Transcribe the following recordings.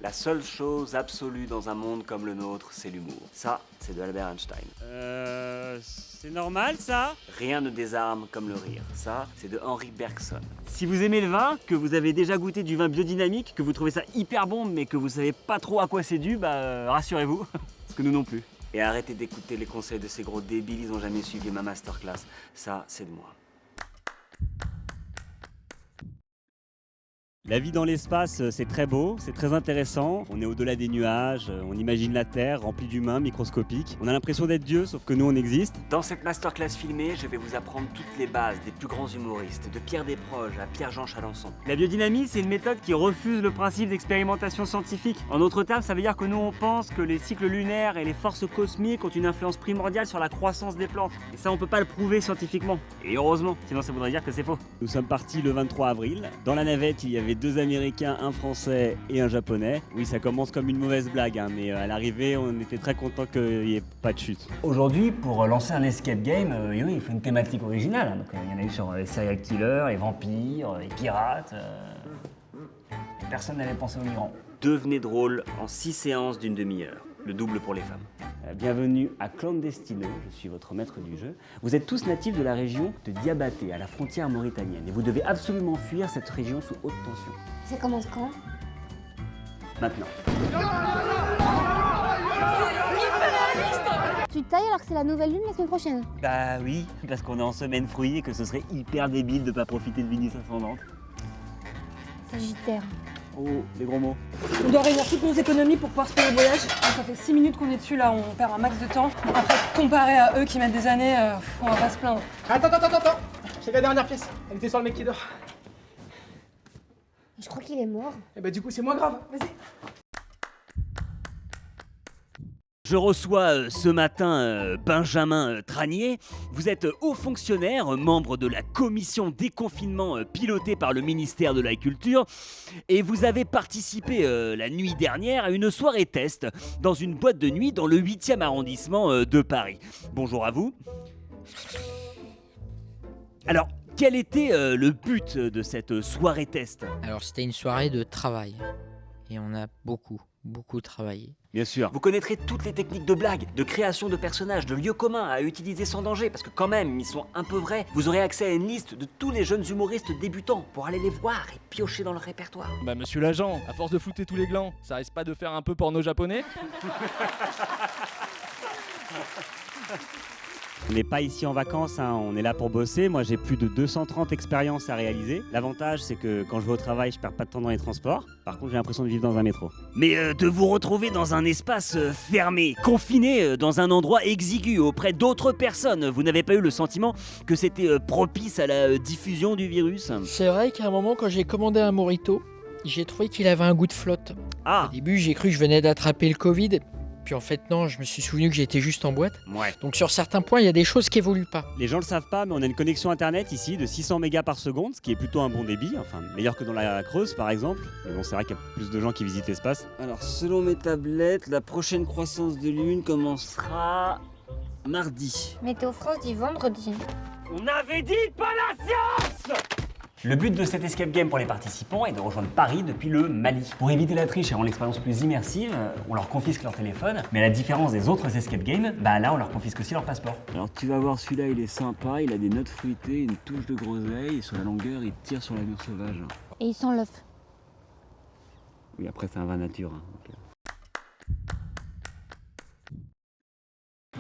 La seule chose absolue dans un monde comme le nôtre, c'est l'humour. Ça, c'est de Albert Einstein. C'est normal ça? Rien ne désarme comme le rire. Ça, c'est de Henri Bergson. Si vous aimez le vin, que vous avez déjà goûté du vin biodynamique, que vous trouvez ça hyper bon mais que vous savez pas trop à quoi c'est dû, rassurez-vous, parce que nous non plus. Et arrêtez d'écouter les conseils de ces gros débiles, ils ont jamais suivi ma masterclass. Ça, c'est de moi. La vie dans l'espace, c'est très beau, c'est très intéressant. On est au-delà des nuages, on imagine la Terre remplie d'humains microscopiques. On a l'impression d'être Dieu, sauf que nous, on existe. Dans cette masterclass filmée, je vais vous apprendre toutes les bases des plus grands humoristes, de Pierre Desproges à Pierre-Jean Chalençon. La biodynamie, c'est une méthode qui refuse le principe d'expérimentation scientifique. En d'autres termes, ça veut dire que nous, on pense que les cycles lunaires et les forces cosmiques ont une influence primordiale sur la croissance des plantes. Et ça, on peut pas le prouver scientifiquement. Et heureusement, sinon ça voudrait dire que c'est faux. Nous sommes partis le 23 avril. Dans la navette, il y avait 2 Américains, un Français et un Japonais. Oui, ça commence comme une mauvaise blague, mais à l'arrivée, on était très content qu'il n'y ait pas de chute. Aujourd'hui, pour lancer un escape game, oui, il faut une thématique originale. Donc, il y en a eu sur les serial killers, les vampires, les pirates. Personne n'avait pensé aux migrants. Devenez drôle en 6 séances d'une demi-heure. Le double pour les femmes. Bienvenue à Clandestino, je suis votre maître du jeu. Vous êtes tous natifs de la région de Diabaté, à la frontière mauritanienne, et vous devez absolument fuir cette région sous haute tension. Ça commence quand? Maintenant. Tu te tailles alors que c'est la nouvelle lune la semaine prochaine? Bah oui, parce qu'on est en semaine fruit et que ce serait hyper débile de pas profiter de Vénus ascendante. Sagittaire. Oh, les gros mots. On doit réunir toutes nos économies pour pouvoir se payer le voyage. Ça fait 6 minutes qu'on est dessus, là, on perd un max de temps. Après, comparé à eux qui mettent des années, on va pas se plaindre. Attends, c'est la dernière pièce. Elle était sur le mec qui dort. Je crois qu'il est mort. Et bah du coup c'est moins grave, vas-y. Je reçois ce matin Benjamin Tranier. Vous êtes haut fonctionnaire, membre de la commission déconfinement pilotée par le ministère de la Culture. Et vous avez participé la nuit dernière à une soirée test dans une boîte de nuit dans le 8e arrondissement de Paris. Bonjour à vous. Alors, quel était le but de cette soirée test? Alors c'était une soirée de travail et on a beaucoup travaillé. Bien sûr. Vous connaîtrez toutes les techniques de blague, de création de personnages, de lieux communs à utiliser sans danger, parce que quand même, ils sont un peu vrais. Vous aurez accès à une liste de tous les jeunes humoristes débutants pour aller les voir et piocher dans le répertoire. Bah monsieur l'agent, à force de flouter tous les glands, ça risque pas de faire un peu porno japonais? On n'est pas ici en vacances, on est là pour bosser. Moi, j'ai plus de 230 expériences à réaliser. L'avantage, c'est que quand je vais au travail, je perds pas de temps dans les transports. Par contre, j'ai l'impression de vivre dans un métro. Mais de vous retrouver dans un espace fermé, confiné, dans un endroit exigu, auprès d'autres personnes, vous n'avez pas eu le sentiment que c'était propice à la diffusion du virus? C'est vrai qu'à un moment quand j'ai commandé un Morito, j'ai trouvé qu'il avait un goût de flotte. Ah, Au début j'ai cru que je venais d'attraper le Covid, puis en fait non, je me suis souvenu que j'étais juste en boîte. ouais. Donc sur certains points il y a des choses qui évoluent pas. Les gens le savent pas, mais on a une connexion internet ici de 600 mégas par seconde, ce qui est plutôt un bon débit, enfin meilleur que dans la Creuse par exemple. Mais bon, c'est vrai qu'il y a plus de gens qui visitent l'espace. Alors, selon mes tablettes, la prochaine croissance de lune commencera mardi. Météo France dit vendredi. On avait dit pas la science! Le but de cet escape game pour les participants est de rejoindre Paris depuis le Mali. Pour éviter la triche et rendre l'expérience plus immersive, on leur confisque leur téléphone, mais à la différence des autres escape games, là on leur confisque aussi leur passeport. Alors tu vas voir, celui-là il est sympa, il a des notes fruitées, une touche de groseille, et sur la longueur il tire sur la mûre sauvage. Et il sent l'œuf. Oui, après c'est un vin nature.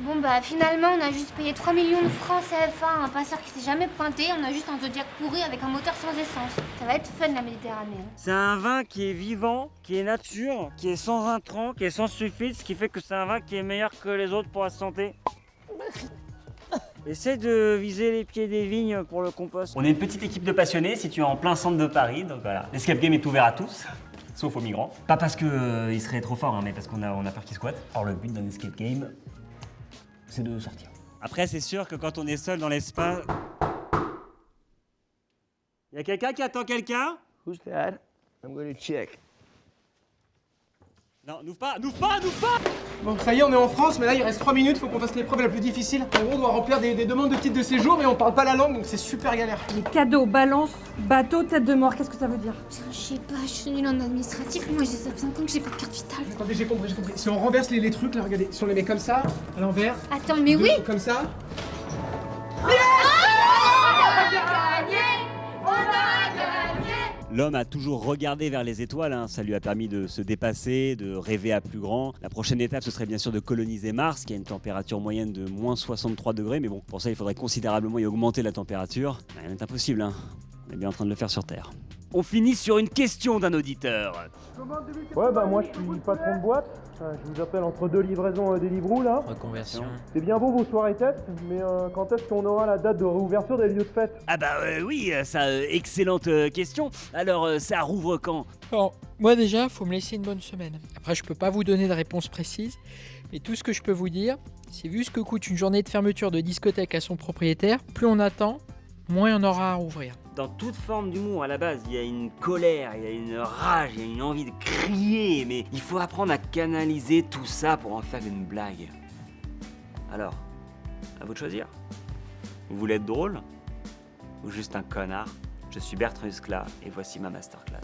Bon bah finalement on a juste payé 3 millions de francs CFA à un passeur qui s'est jamais pointé, on a juste un Zodiac pourri avec un moteur sans essence. Ça va être fun la Méditerranée. Hein. C'est un vin qui est vivant, qui est nature, qui est sans intrants, qui est sans sulfite, ce qui fait que c'est un vin qui est meilleur que les autres pour la santé. Essaie de viser les pieds des vignes pour le compost. On est une petite équipe de passionnés située en plein centre de Paris, donc voilà. L'escape game est ouvert à tous, sauf aux migrants. Pas parce qu'ils seraient trop forts, mais parce qu'on a peur qu'ils squattent. Or le but d'un escape game, c'est de sortir. Après, c'est sûr que quand on est seul dans l'espace... Y a quelqu'un qui attend quelqu'un? Who's that? I'm gonna check. Non, n'ouvre pas, n'ouvre pas, n'ouvre pas. Bon, ça y est, on est en France, mais là, il reste 3 minutes, faut qu'on fasse l'épreuve la plus difficile. En gros, on doit remplir des demandes de titres de séjour, mais on parle pas la langue, donc c'est super galère. Les cadeaux, balance, bateau, tête de mort, qu'est-ce que ça veut dire? Putain, je sais pas, je suis nulle en administratif. Moi, ça fait 5 ans que j'ai pas de carte vitale. Attendez, j'ai compris. Si on renverse les trucs, là, regardez, si on les met comme ça, à l'envers, Attends, mais oui. comme ça, L'homme a toujours regardé vers les étoiles, hein. Ça lui a permis de se dépasser, de rêver à plus grand. La prochaine étape, ce serait bien sûr de coloniser Mars, qui a une température moyenne de moins 63 degrés, mais bon, pour ça, il faudrait considérablement y augmenter la température. Rien n'est impossible, hein. On est bien en train de le faire sur Terre. On finit sur une question d'un auditeur. Ouais, bah moi je suis patron de boîte. Je vous appelle entre 2 livraisons des Deliveroo là. Reconversion. C'est bien beau vos soirées test, mais quand est-ce qu'on aura la date de réouverture des lieux de fête? Ah bah oui, ça, excellente question. Alors, ça rouvre quand? Alors, moi déjà, faut me laisser une bonne semaine. Après, je peux pas vous donner de réponse précise, mais tout ce que je peux vous dire, c'est vu ce que coûte une journée de fermeture de discothèque à son propriétaire, plus on attend, moins il y en aura à rouvrir. Dans toute forme d'humour, à la base, il y a une colère, il y a une rage, il y a une envie de crier, mais il faut apprendre à canaliser tout ça pour en faire une blague. Alors, à vous de choisir. Vous voulez être drôle ou juste un connard? Je suis Bertrand Huskla et voici ma masterclass.